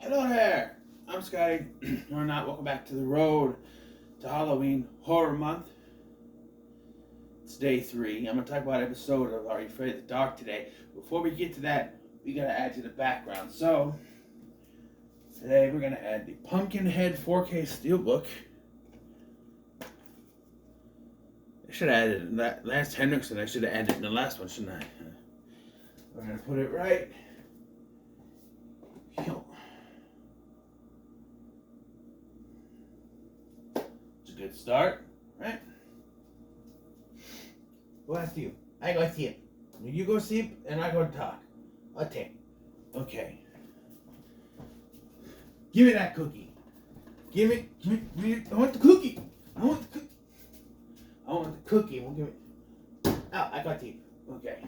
Hello there. I'm Scotty. Or not. Welcome back to the road to Halloween Horror Month. It's day 3. I'm gonna talk about an episode of Are You Afraid of the Dark today. Before we get to that, we gotta add to the background. So today we're gonna add the Pumpkinhead 4K Steelbook. I should have added in that last Hendrickson. I should have added in the last one, shouldn't I? We're gonna put it right. Good start, right? Go ask you. I go see it. You go sleep and I go talk. Okay. Okay. Give me that cookie. Give me. I want the cookie. I want the cookie. Won't give me. Oh, I got you. Okay.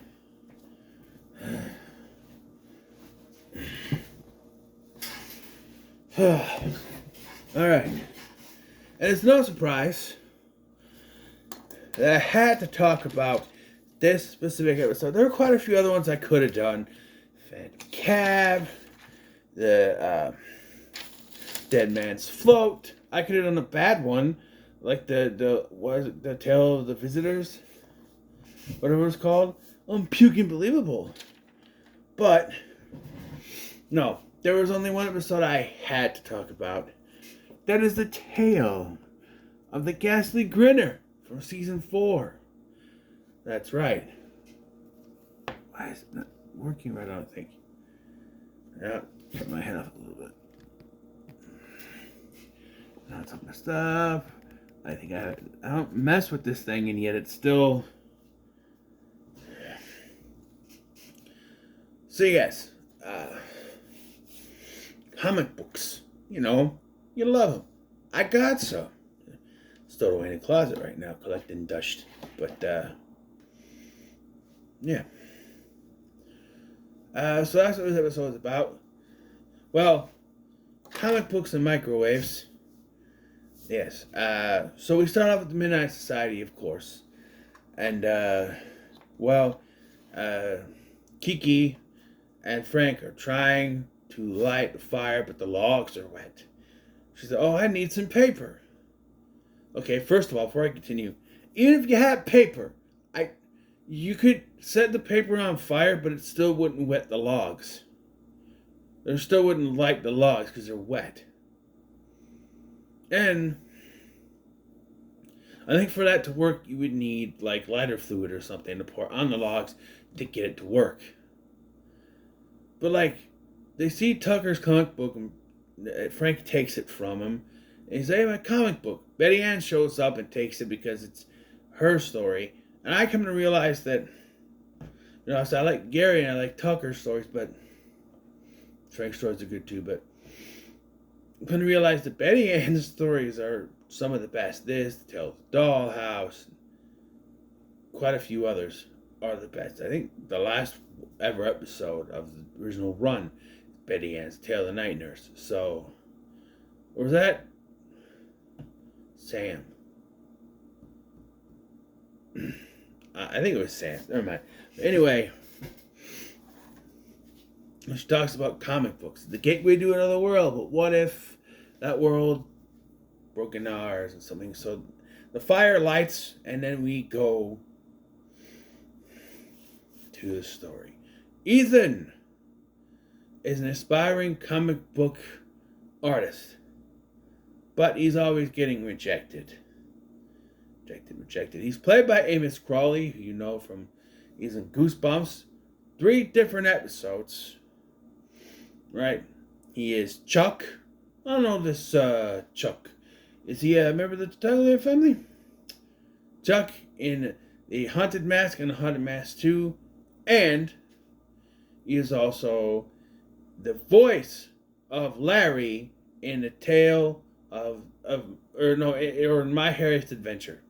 All right. And it's no surprise that I had to talk about this specific episode. There were quite a few other ones I could have done. Phantom Cab, the Dead Man's Float. I could have done a bad one, like the Tale of the Visitors, whatever it's called. Puking believable. But no, there was only one episode I had to talk about. That is the tale of the Ghastly Grinner from season 4. That's right. Why is it not working right? I don't think. Yeah, put my head up a little bit. Now it's all messed up. I think I don't mess with this thing, and yet it's still. So yes, comic books. You love them. I got some. Stowed away in the closet right now, collecting dust. But, yeah. So that's what this episode is about. Well, comic books and microwaves. Yes. So we start off with the Midnight Society, of course. And, Kiki and Frank are trying to light a fire, but the logs are wet. She said, I need some paper. Okay, first of all, before I continue, even if you had paper, you could set the paper on fire, but it still wouldn't wet the logs. It still wouldn't light the logs because they're wet. And I think for that to work, you would need like lighter fluid or something to pour on the logs to get it to work. But they see Tucker's comic book and Frank takes it from him. And he's like, my comic book. Betty Ann shows up and takes it because it's her story. And I come to realize that, so I like Gary and I like Tucker's stories, but Frank's stories are good too. But I come to realize that Betty Ann's stories are some of the best. This, The Tale of the Dollhouse, quite a few others are the best. I think the last ever episode of the original run, Betty Ann's Tale of the Night Nurse. So, or was that Sam? I think it was Sam. Never mind. But anyway, she talks about comic books, the gateway to another world. But what if that world broke into ours or something? So the fire lights, and then we go to the story. Ethan is an aspiring comic book artist, but he's always getting rejected. Rejected. He's played by Amos Crawley, who you know from, he's in Goosebumps, 3 different episodes, right? He is Chuck. I don't know this Chuck. Is he a member of the Tuttle family? Chuck in The Haunted Mask and The Haunted Mask 2, and he is also the voice of Larry in The Tale of My Harriet's Adventure.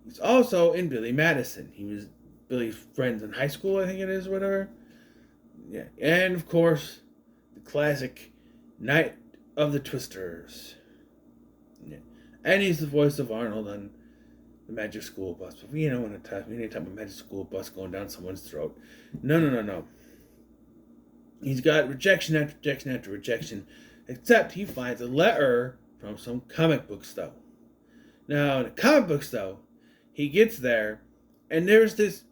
He's also in Billy Madison. He was Billy's friends in high school, I think it is, whatever. Yeah, and of course, the classic Night of the Twisters. Yeah, and he's the voice of Arnold on the Magic School Bus. But we don't want to talk. We need to talk about Magic School Bus going down someone's throat. No. He's got rejection after rejection after rejection, except he finds a letter from some comic book store. Now, in the comic book store, he gets there, and there's this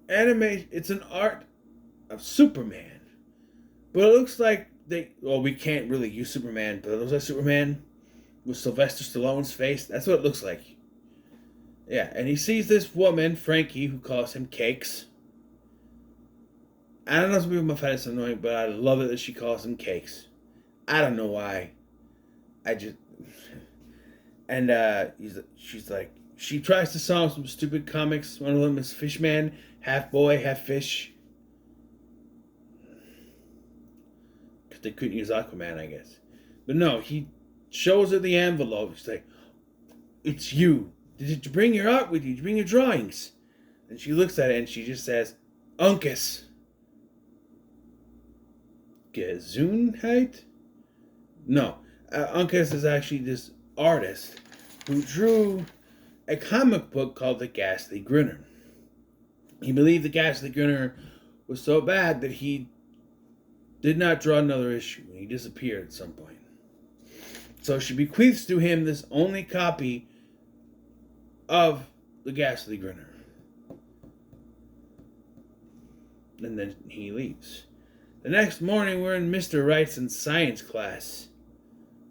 anime. It's an art of Superman, but it looks like we can't really use Superman, but it looks like Superman with Sylvester Stallone's face. That's what it looks like. Yeah, and he sees this woman, Frankie, who calls him Cakes. I don't know if some people find this annoying, but I love it that she calls him Cakes. I don't know why. She's like, she tries to solve some stupid comics. One of them is Fishman, half boy, half fish. Because they couldn't use Aquaman, I guess. But no, he shows her the envelope. She's like, it's you. Did you bring your art with you? Did you bring your drawings? And she looks at it and she just says, Uncas. Gesundheit? No. Uncas is actually this artist who drew a comic book called The Ghastly Grinner. He believed The Ghastly Grinner was so bad that he did not draw another issue. He disappeared at some point. So she bequeaths to him this only copy of The Ghastly Grinner. And then he leaves. The next morning, we're in Mr. Wrightson's science class.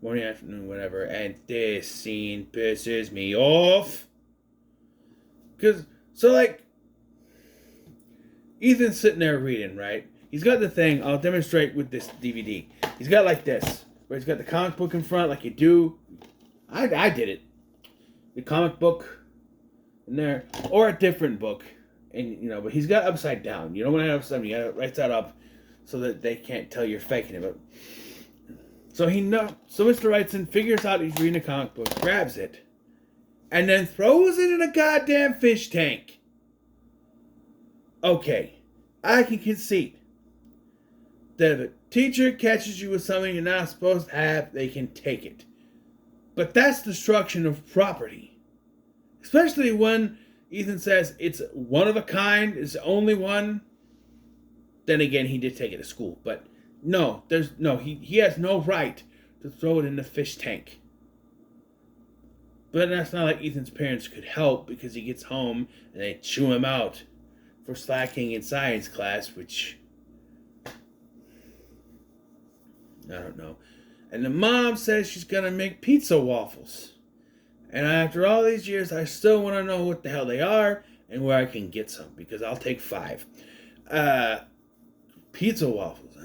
Morning, afternoon, whatever. And this scene pisses me off. Ethan's sitting there reading, right? He's got the thing. I'll demonstrate with this DVD. He's got like this, where he's got the comic book in front, like you do. I did it. The comic book in there, or a different book, and but he's got it upside down. You don't want to have upside down. You got to right side up, so that they can't tell you're faking it. But so Mr. Wrightson figures out he's reading a comic book, grabs it, and then throws it in a goddamn fish tank. Okay, I can concede that if a teacher catches you with something you're not supposed to have, they can take it. But that's destruction of property. Especially when Ethan says it's one of a kind, it's the only one. Then again, he did take it to school. But he has no right to throw it in the fish tank. But that's not like Ethan's parents could help, because he gets home and they chew him out for slacking in science class, which I don't know. And the mom says she's going to make pizza waffles. And after all these years, I still want to know what the hell they are and where I can get some, because I'll take 5. Pizza waffles.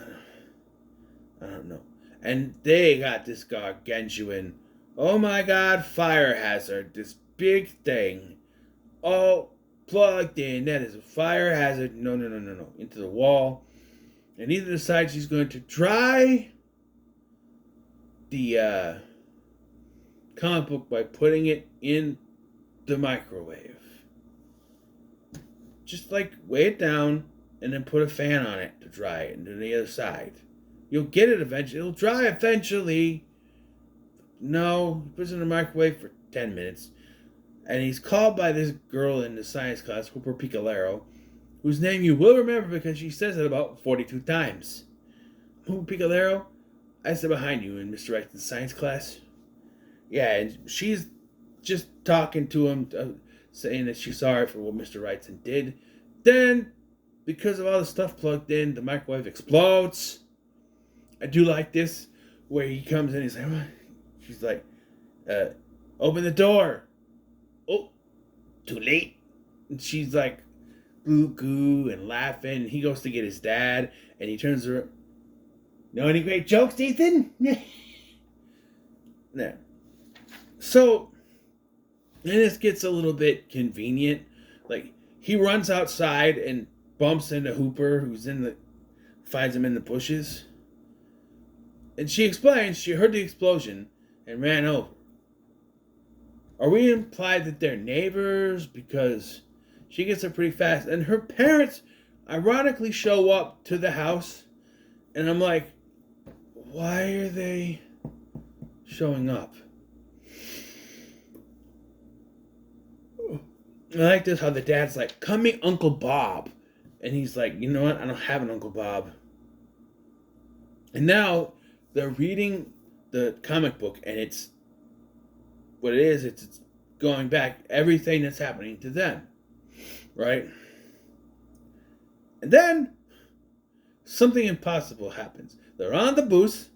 I don't know. And they got this gargantuan, oh my god, fire hazard. This big thing. All plugged in. That is a fire hazard. No. Into the wall. And Ethan decides he's going to dry the comic book by putting it in the microwave. Just weigh it down and then put a fan on it to dry it, and to the other side. You'll get it eventually. It'll dry eventually. No, he puts it in the microwave for 10 minutes. And he's called by this girl in the science class, Hooper Picalero, whose name you will remember because she says it about 42 times. Hooper Picalero, I sit behind you in Mr. Wrightson's science class. Yeah, and she's just talking to him, saying that she's sorry for what Mr. Wrightson did. Then, because of all the stuff plugged in, the microwave explodes. I do like this, where he comes in, he's like, what? She's like, open the door. Oh, too late. And she's like, goo and laughing. And he goes to get his dad, and he turns around. Know any great jokes, Ethan? No. So, then this gets a little bit convenient. He runs outside and bumps into Hooper, finds him in the bushes. And she explains she heard the explosion and ran over. Are we implied that they're neighbors? Because she gets there pretty fast. And her parents ironically show up to the house. And I'm like, why are they showing up? I like this, how the dad's like, come meet Uncle Bob. And he's like, you know what? I don't have an Uncle Bob. And now they're reading the comic book, and it's what it is. It's going back everything that's happening to them, right? And then something impossible happens. They're on the bus,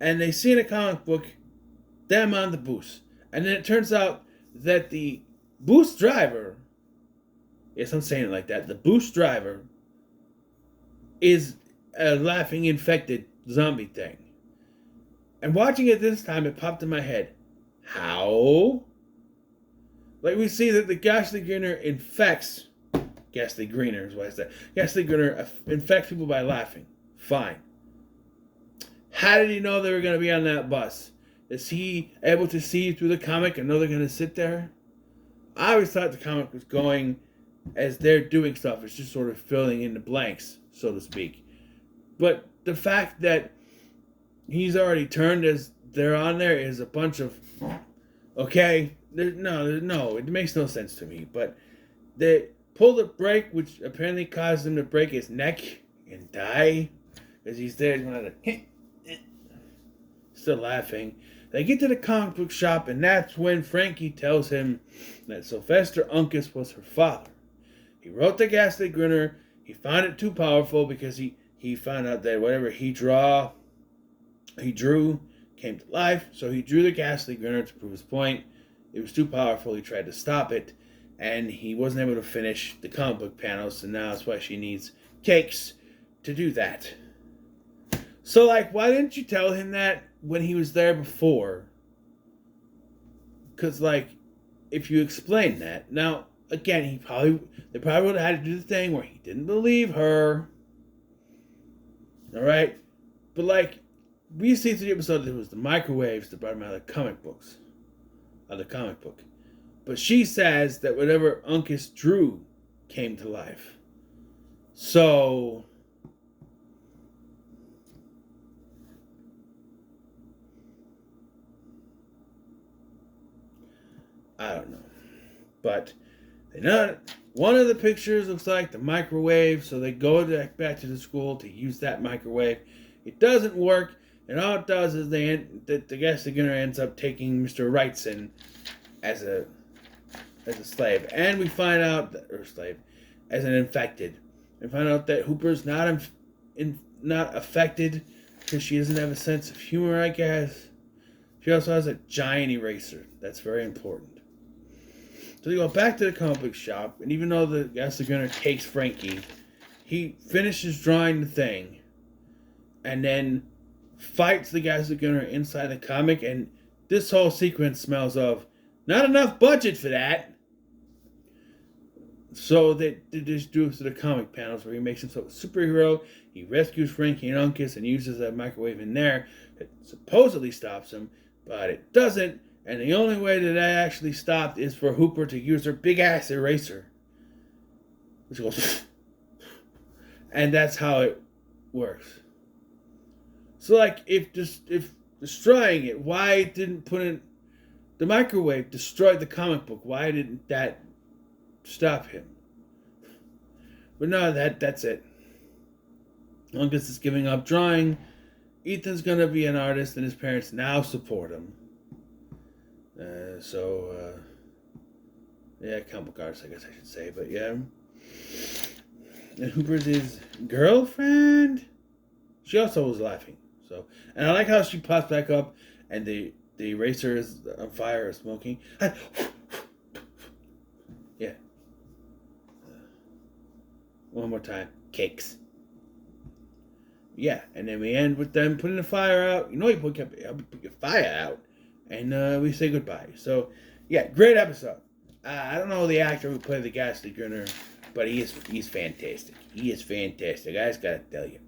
and they see in a comic book them on the bus. And then it turns out that the bus driver, yes, I'm saying it like that, the bus driver is a laughing infected zombie thing. And watching it this time, it popped in my head. How? Like, we see that the ghastly grinner infects... Ghastly greener is what I said. Ghastly grinner infects people by laughing. Fine. How did he know they were going to be on that bus? Is he able to see through the comic and know they're going to sit there? I always thought the comic was going as they're doing stuff. It's just sort of filling in the blanks, so to speak. But the fact that he's already turned as they're on there is a bunch of... Okay, no, it makes no sense to me. But they pull the brake, which apparently caused him to break his neck and die. Because he's there, he's going to... Still laughing. They get to the comic book shop, and that's when Frankie tells him that Sylvester Uncas was her father. He wrote the Ghastly Grinner. He found it too powerful because he found out that whatever he drew came to life. So he drew the Ghastly Grinner to prove his point. It was too powerful. He tried to stop it, and he wasn't able to finish the comic book panels. So now that's why she needs cakes to do that. So, like, why didn't you tell him that when he was there before? Because, like, if you explain that. Now, again, they probably would have had to do the thing where he didn't believe her. Alright? But, like, we see through the episode that it was the microwaves that brought him out of the comic books. Out of the comic book. But she says that whatever Uncas drew came to life. So... I don't know. But one of the pictures looks like the microwave, so they go back to the school to use that microwave. It doesn't work, and all it does is the Ghastly Grinner ends up taking Mr. Wrightson as a slave. And we find out as an infected. And find out that Hooper's not affected because she doesn't have a sense of humor, I guess. She also has a giant eraser. That's very important. So they go back to the comic book shop, and even though the Ghastly Grinner takes Frankie, he finishes drawing the thing, and then fights the Ghastly Grinner inside the comic, and this whole sequence smells of not enough budget for that. So they just do it to the comic panels where he makes himself a superhero, he rescues Frankie and Uncas, and uses that microwave in there that supposedly stops him, but it doesn't. And the only way that actually stopped is for Hooper to use her big-ass eraser. Which goes... And that's how it works. So, like, if destroying it, why didn't put in... The microwave destroyed the comic book. Why didn't that stop him? But no, that's it. Uncas is giving up drawing. Ethan's going to be an artist, and his parents now support him. Comic book artist, I guess I should say, but yeah. And Hooper's his girlfriend. She also was laughing. So, and I like how she pops back up, and the eraser is on fire or smoking. Yeah. One more time, cakes. Yeah, and then we end with them putting the fire out. You know, you put your fire out. And we say goodbye. So, yeah, great episode. I don't know the actor who played the Ghastly Grinner, but he's fantastic. He is fantastic. I just gotta tell you.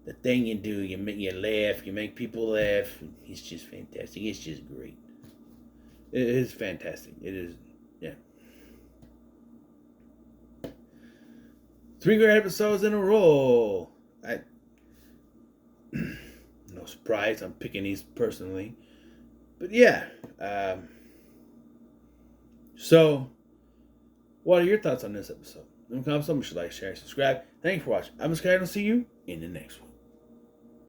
The thing you do, you laugh, you make people laugh. He's just fantastic. It's just great. It is fantastic. It is, yeah. 3 great episodes in a row. No surprise, I'm picking these personally. But yeah, so What are your thoughts on this episode? Leave a comment, like, share, subscribe. Thank you for watching. I'm Sky, and I'll see you in the next one.